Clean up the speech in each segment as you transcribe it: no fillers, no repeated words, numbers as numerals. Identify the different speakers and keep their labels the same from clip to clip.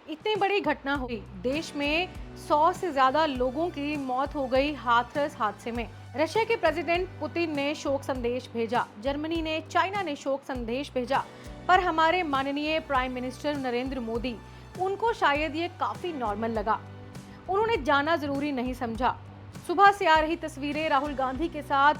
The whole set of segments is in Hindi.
Speaker 1: इतनी बड़ी घटना हुई। देश में 100 से ज्यादा लोगों की मौत हो गई हाथरस हादसे में। रशिया के प्रेसिडेंट पुतिन ने शोक संदेश भेजा, जर्मनी ने, चाइना ने शोक संदेश भेजा, पर हमारे माननीय प्राइम मिनिस्टर नरेंद्र मोदी, उनको शायद ये काफी नॉर्मल लगा। उन्होंने जाना जरूरी नहीं समझा। सुबह से आ रही तस्वीरें, राहुल गांधी के साथ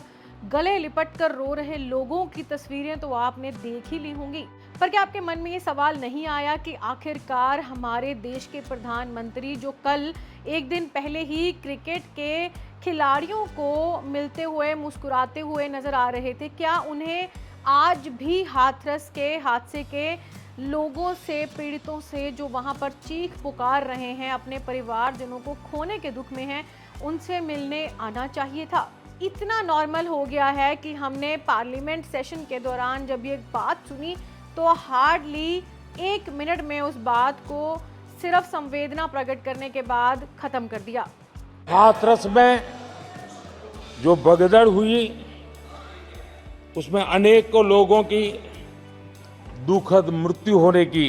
Speaker 1: गले लिपट कर रो रहे लोगों की तस्वीरें तो आपने देख ही ली होंगी। पर क्या आपके मन में ये सवाल नहीं आया कि आखिरकार हमारे देश के प्रधानमंत्री, जो कल एक दिन पहले ही क्रिकेट के खिलाड़ियों को मिलते हुए मुस्कुराते हुए नजर आ रहे थे, क्या उन्हें आज भी हाथरस के हादसे के लोगों से, पीड़ितों से, जो वहां पर चीख पुकार रहे हैं, अपने परिवारजनों को खोने के दुख में हैं, उनसे मिलने आना चाहिए था? इतना नॉर्मल हो गया है कि हमने पार्लियामेंट सेशन के दौरान जब ये बात सुनी तो हार्डली 1 मिनट में उस बात को सिर्फ संवेदना प्रकट करने के बाद खत्म कर दिया।
Speaker 2: हाथरस में जो भगदड़ हुई उसमें अनेकों लोगों की दुखद मृत्यु होने की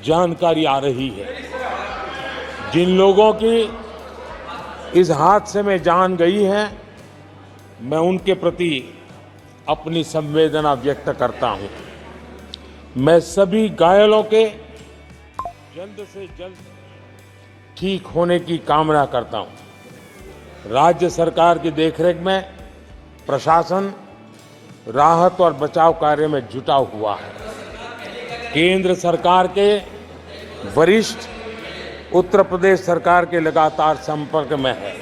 Speaker 2: जानकारी आ रही है। जिन लोगों की इस हादसे में जान गई है, मैं उनके प्रति अपनी संवेदना व्यक्त करता हूं। मैं सभी घायलों के जल्द से जल्द ठीक होने की कामना करता हूं। राज्य सरकार की देखरेख में प्रशासन राहत और बचाव कार्य में जुटा हुआ है। केंद्र सरकार के वरिष्ठ उत्तर प्रदेश सरकार के लगातार संपर्क में है।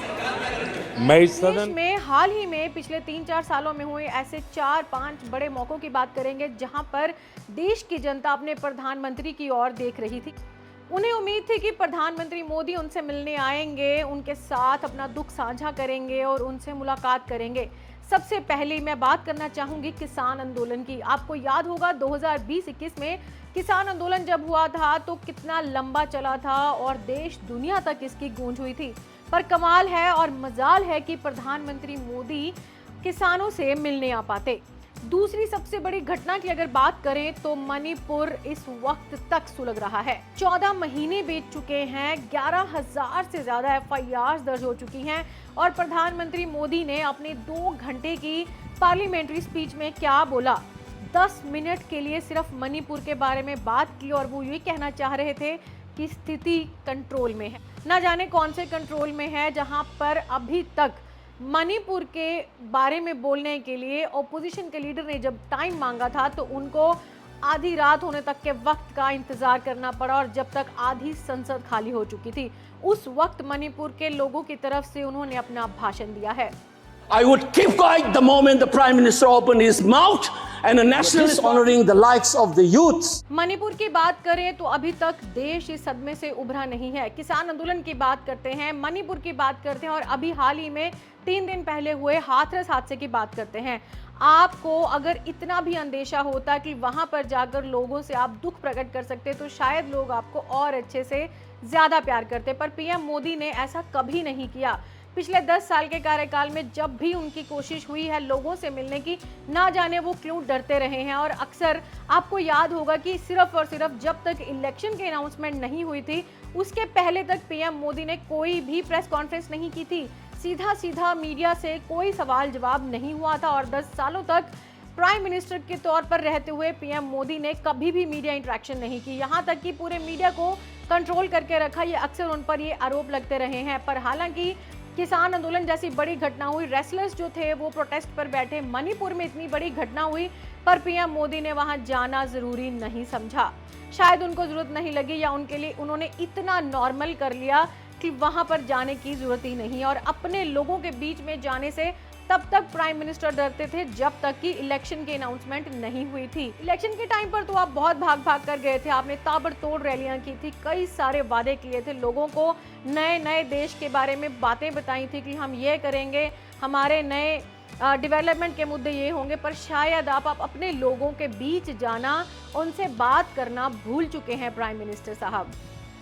Speaker 2: मैं इस
Speaker 1: देश में हाल ही में पिछले 3-4 सालों में हुए ऐसे 4-5 बड़े मौकों की बात करेंगे जहां पर देश की जनता अपने प्रधानमंत्री की ओर देख रही थी। उन्हें उम्मीद थी कि प्रधानमंत्री मोदी उनसे मिलने आएंगे, उनके साथ अपना दुख साझा करेंगे और उनसे मुलाकात करेंगे। सबसे पहले मैं बात करना चाहूंगी किसान आंदोलन की। आपको याद होगा 2020-21 में किसान आंदोलन जब हुआ था तो कितना लंबा चला था और देश दुनिया तक इसकी गूंज हुई थी। पर कमाल है और मजाल है कि प्रधानमंत्री मोदी किसानों से मिलने आ पाते। दूसरी सबसे बड़ी घटना की अगर बात करें तो मणिपुर इस वक्त तक सुलग रहा है। 14 महीने बीत चुके हैं, 11,000 से ज्यादा एफआईआर दर्ज हो चुकी हैं और प्रधानमंत्री मोदी ने अपने 2 घंटे की पार्लियामेंट्री स्पीच में क्या बोला? 10 मिनट के लिए सिर्फ मणिपुर के बारे में बात की और वो ये कहना चाह रहे थे कि स्थिति कंट्रोल में है। ना जाने कौन से कंट्रोल में है, जहां पर अभी तक मणिपुर के बारे में बोलने के लिए ऑपोजिशन के लीडर ने जब टाइम मांगा था तो उनको आधी रात होने तक के वक्त का इंतजार करना पड़ा और जब तक आधी संसद खाली हो चुकी थी, उस वक्त मणिपुर के लोगों की तरफ से उन्होंने अपना भाषण दिया है।
Speaker 3: I would keep quiet the moment the Prime Minister opened his mouth and a nationalist honoring the likes of the youths.
Speaker 1: Manipur की बात करें तो अभी तक देश इस सदमे से उभरा नहीं है। किसान आंदोलन की बात करते हैं, मणिपुर की बात करते हैं और अभी हाल ही में 3 दिन पहले हुए हाथरस हादसे की बात करते हैं। आपको अगर इतना भी अंदेशा होता कि वहां पर जाकर लोगों से आप दुख प्रकट कर सकते तो शायद लोग आपको और अच्छे से ज्यादा प्यार करते, पर पीएम मोदी ने ऐसा कभी नहीं किया। पिछले 10 साल के कार्यकाल में जब भी उनकी कोशिश हुई है लोगों से मिलने की, ना जाने वो क्यों डरते रहे हैं। और अक्सर आपको याद होगा कि सिर्फ और सिर्फ जब तक इलेक्शन की अनाउंसमेंट नहीं हुई थी उसके पहले तक पीएम मोदी ने कोई भी प्रेस कॉन्फ्रेंस नहीं की थी। सीधा सीधा मीडिया से कोई सवाल जवाब नहीं हुआ था और 10 सालों तक प्राइम मिनिस्टर के तौर पर रहते हुए पीएम मोदी ने कभी भी मीडिया इंटरेक्शन नहीं की। यहाँ तक कि पूरे मीडिया को कंट्रोल करके रखा, ये अक्सर उन पर ये आरोप लगते रहे हैं। पर हालांकि किसान आंदोलन जैसी बड़ी घटना हुई, रेसलर्स जो थे वो प्रोटेस्ट पर बैठे, मणिपुर में इतनी बड़ी घटना हुई, पर पीएम मोदी ने वहां जाना जरूरी नहीं समझा। शायद उनको जरूरत नहीं लगी या उनके लिए उन्होंने इतना नॉर्मल कर लिया कि वहां पर जाने की जरूरत ही नहीं। और अपने लोगों के बीच में जाने से तब तक प्राइम मिनिस्टर डरते थे जब तक कि इलेक्शन की अनाउंसमेंट नहीं हुई थी। इलेक्शन के टाइम पर तो आप बहुत भाग भाग कर गए थे, आपने ताबड़तोड़ रैलियां की थी, कई सारे वादे किए थे, लोगों को नए नए देश के बारे में बातें बताई थी कि हम ये करेंगे, हमारे नए डेवलपमेंट के मुद्दे ये होंगे। पर शायद आप अपने लोगों के बीच जाना, उनसे बात करना भूल चुके हैं प्राइम मिनिस्टर साहब।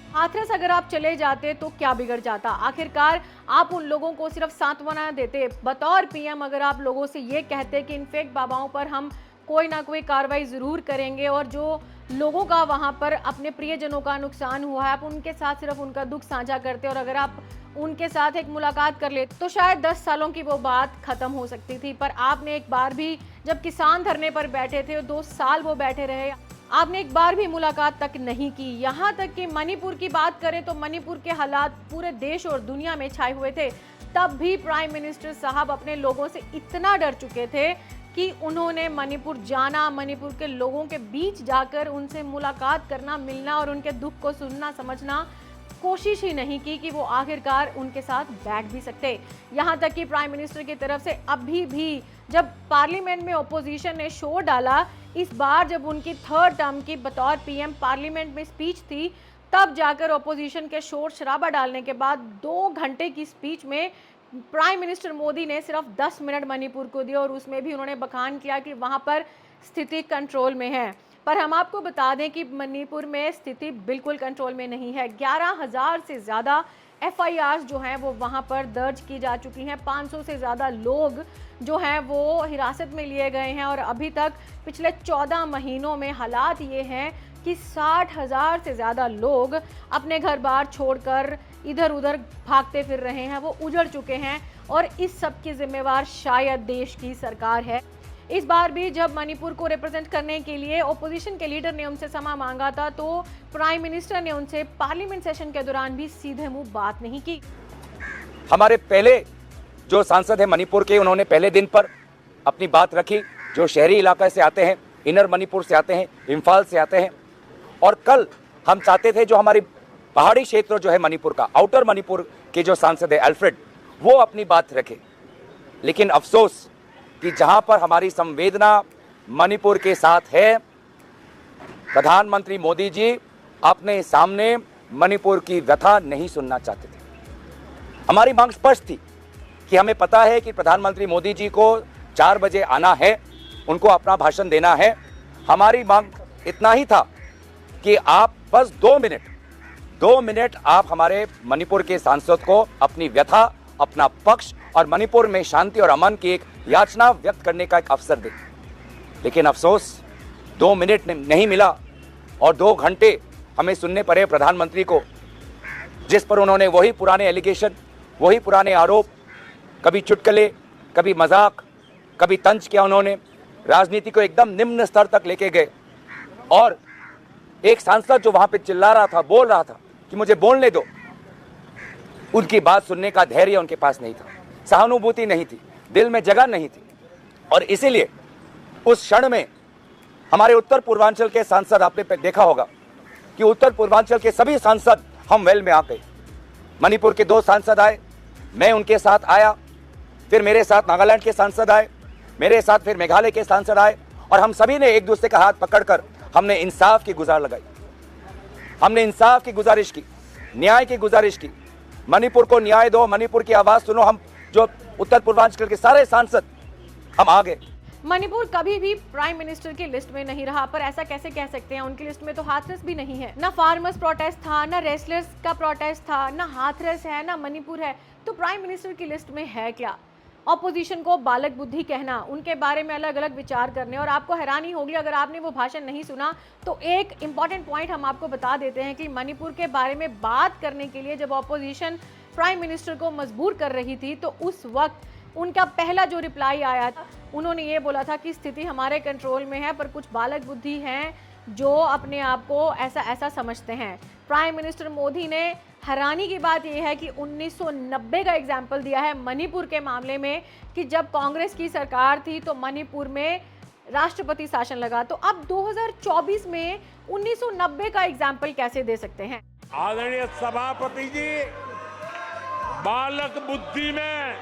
Speaker 1: हाथरस अगर आप चले जाते तो क्या बिगड़ जाता? आखिरकार आप उन लोगों को सिर्फ सांत्वना देते। बतौर पीएम अगर आप लोगों से ये कहते कि इन फेक बाबाओं पर हम कोई ना कोई कार्रवाई जरूर करेंगे और जो लोगों का वहां पर अपने प्रियजनों का नुकसान हुआ है, आप उनके साथ सिर्फ उनका दुख साझा करते और अगर आप उनके साथ एक मुलाकात कर लेते तो शायद 10 सालों की वो बात खत्म हो सकती थी। पर आपने एक बार भी, जब किसान धरने पर बैठे थे और 2 साल वो बैठे रहे, आपने एक बार भी मुलाकात तक नहीं की। यहाँ तक कि मणिपुर की बात करें तो मणिपुर के हालात पूरे देश और दुनिया में छाए हुए थे, तब भी प्राइम मिनिस्टर साहब अपने लोगों से इतना डर चुके थे कि उन्होंने मणिपुर जाना, मणिपुर के लोगों के बीच जाकर उनसे मुलाकात करना, मिलना और उनके दुख को सुनना समझना कोशिश ही नहीं की कि वो आखिरकार उनके साथ बैठ भी सकते। यहाँ तक कि प्राइम मिनिस्टर की तरफ से अभी भी जब पार्लियामेंट में ओपोजिशन ने शोर डाला, इस बार जब उनकी 3rd टर्म की बतौर पीएम पार्लियामेंट में स्पीच थी, तब जाकर ओपोजिशन के शोर शराबा डालने के बाद 2 घंटे की स्पीच में प्राइम मिनिस्टर मोदी ने सिर्फ 10 मिनट मणिपुर को दिए और उसमें भी उन्होंने बखान किया कि वहां पर स्थिति कंट्रोल में है। पर हम आपको बता दें कि मणिपुर में स्थिति बिल्कुल कंट्रोल में नहीं है। 11,000 से ज़्यादा FIRs जो हैं वो वहां पर दर्ज की जा चुकी हैं। 500 से ज़्यादा लोग जो हैं वो हिरासत में लिए गए हैं और अभी तक पिछले 14 महीनों में हालात ये हैं कि 60,000 से ज़्यादा लोग अपने घर बार छोड़कर इधर उधर भागते फिर रहे हैं, वो उजड़ चुके हैं और इस सब की जिम्मेवार शायद देश की सरकार है। इस बार भी जब मणिपुर को रिप्रेजेंट करने के लिए ओपोजिशन के लीडर ने उनसे क्षमा मांगा था तो प्राइम मिनिस्टर ने उनसे पार्लियामेंट सेशन के दौरान भी सीधे मुंह बात नहीं की।
Speaker 4: हमारे पहले जो सांसद है मणिपुर के, उन्होंने पहले दिन पर अपनी बात रखी, जो शहरी इलाके से आते हैं, इनर मणिपुर से आते हैं, इम्फाल से आते हैं। और कल हम चाहते थे जो हमारी पहाड़ी क्षेत्र जो है मणिपुर का, आउटर मणिपुर के जो सांसद है अल्फ्रेड, वो अपनी बात रखे। लेकिन अफसोस कि जहां पर हमारी संवेदना मणिपुर के साथ है, प्रधानमंत्री मोदी जी अपने सामने मणिपुर की व्यथा नहीं सुनना चाहते थे। हमारी मांग स्पष्ट थी कि हमें पता है कि प्रधानमंत्री मोदी जी को 4 बजे आना है, उनको अपना भाषण देना है। हमारी मांग इतना ही था कि आप बस 2 मिनट आप हमारे मणिपुर के सांसद को अपनी व्यथा, अपना पक्ष और मणिपुर में शांति और अमन की एक याचना व्यक्त करने का एक अवसर दें। लेकिन अफसोस 2 मिनट नहीं मिला और 2 घंटे हमें सुनने पड़े प्रधानमंत्री को, जिस पर उन्होंने वही पुराने एलिगेशन, वही पुराने आरोप, कभी चुटकुले, कभी मजाक, कभी तंज किया। उन्होंने राजनीति को एकदम निम्न स्तर तक लेके गए और एक सांसद जो वहां पे चिल्ला रहा था, बोल रहा था कि मुझे बोलने दो, उनकी बात सुनने का धैर्य उनके पास नहीं था, सहानुभूति नहीं थी, दिल में जगह नहीं थी। और इसीलिए उस क्षण में हमारे उत्तर पूर्वांचल के सांसद, आपने देखा होगा कि उत्तर पूर्वांचल के सभी सांसद हम वेल में आ गए। मणिपुर के 2 सांसद आए, मैं उनके साथ आया, फिर मेरे साथ नागालैंड के सांसद आए, मेरे साथ फिर मेघालय के सांसद आए और हम सभी ने एक दूसरे का हाथ पकड़कर हमने इंसाफ की गुहार लगाई, हमने इंसाफ की गुजारिश की, न्याय की गुजारिश की। मणिपुर को न्याय दो, मणिपुर की आवाज सुनो। हम जो उत्तर पूर्वांचल के सारे सांसद हम आ गए।
Speaker 1: मणिपुर कभी भी प्राइम मिनिस्टर की लिस्ट में नहीं रहा, पर ऐसा कैसे कह सकते हैं? उनकी लिस्ट में तो हाथरस भी नहीं है, ना फार्मर्स प्रोटेस्ट था, ना रेसलर्स का प्रोटेस्ट था, ना हाथरस है, ना मणिपुर है, तो प्राइम मिनिस्टर की लिस्ट में है क्या? ऑपोजिशन को बालक बुद्धि कहना, उनके बारे में अलग अलग विचार करने, और आपको हैरानी होगी अगर आपने वो भाषण नहीं सुना तो एक इंपॉर्टेंट पॉइंट हम आपको बता देते हैं कि मणिपुर के बारे में बात करने के लिए जब ऑपोजिशन प्राइम मिनिस्टर को मजबूर कर रही थी तो उस वक्त उनका पहला जो रिप्लाई आया था, उन्होंने ये बोला था कि स्थिति हमारे कंट्रोल में है, पर कुछ बालक बुद्धि हैं जो अपने आप को ऐसा समझते हैं। प्राइम मिनिस्टर मोदी ने, हैरानी की बात यह है कि 1990 का एग्जाम्पल दिया है मणिपुर के मामले में कि जब कांग्रेस की सरकार थी तो मणिपुर में राष्ट्रपति शासन लगा। तो अब 2024 में 1990 का एग्जाम्पल कैसे दे सकते हैं?
Speaker 2: आदरणीय सभापति जी, बालक बुद्धि में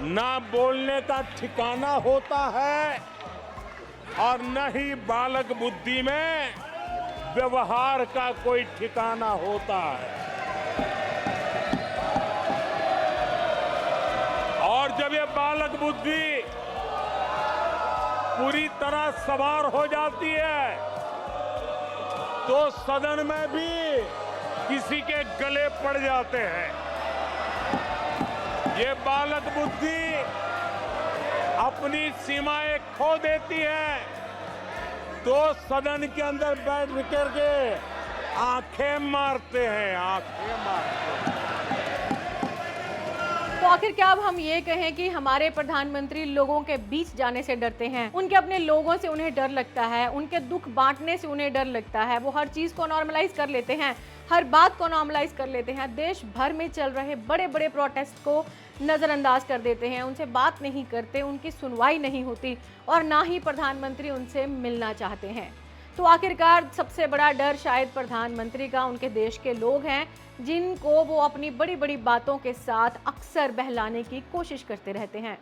Speaker 2: ना बोलने का ठिकाना होता है और न ही बालक बुद्धि में व्यवहार का कोई ठिकाना होता है। और जब ये बालक बुद्धि पूरी तरह सवार हो जाती है तो सदन में भी किसी के गले पड़ जाते हैं। ये बालक बुद्धि अपनी सीमाएं खो देती है तो सदन के अंदर बैठ करके आंखें मारते हैं, आंखें मारते हैं।
Speaker 1: तो आखिर क्या अब हम ये कहें कि हमारे प्रधानमंत्री लोगों के बीच जाने से डरते हैं, उनके अपने लोगों से उन्हें डर लगता है, उनके दुख बांटने से उन्हें डर लगता है, वो हर चीज को नॉर्मलाइज कर लेते हैं, हर बात को नॉर्मलाइज कर लेते हैं, देश भर में चल रहे बड़े बड़े प्रोटेस्ट को नज़रअंदाज कर देते हैं, उनसे बात नहीं करते, उनकी सुनवाई नहीं होती और ना ही प्रधानमंत्री उनसे मिलना चाहते हैं। तो आखिरकार सबसे बड़ा डर शायद प्रधानमंत्री का उनके देश के लोग हैं, जिनको वो अपनी बड़ी बड़ी बातों के साथ अक्सर बहलाने की कोशिश करते रहते हैं।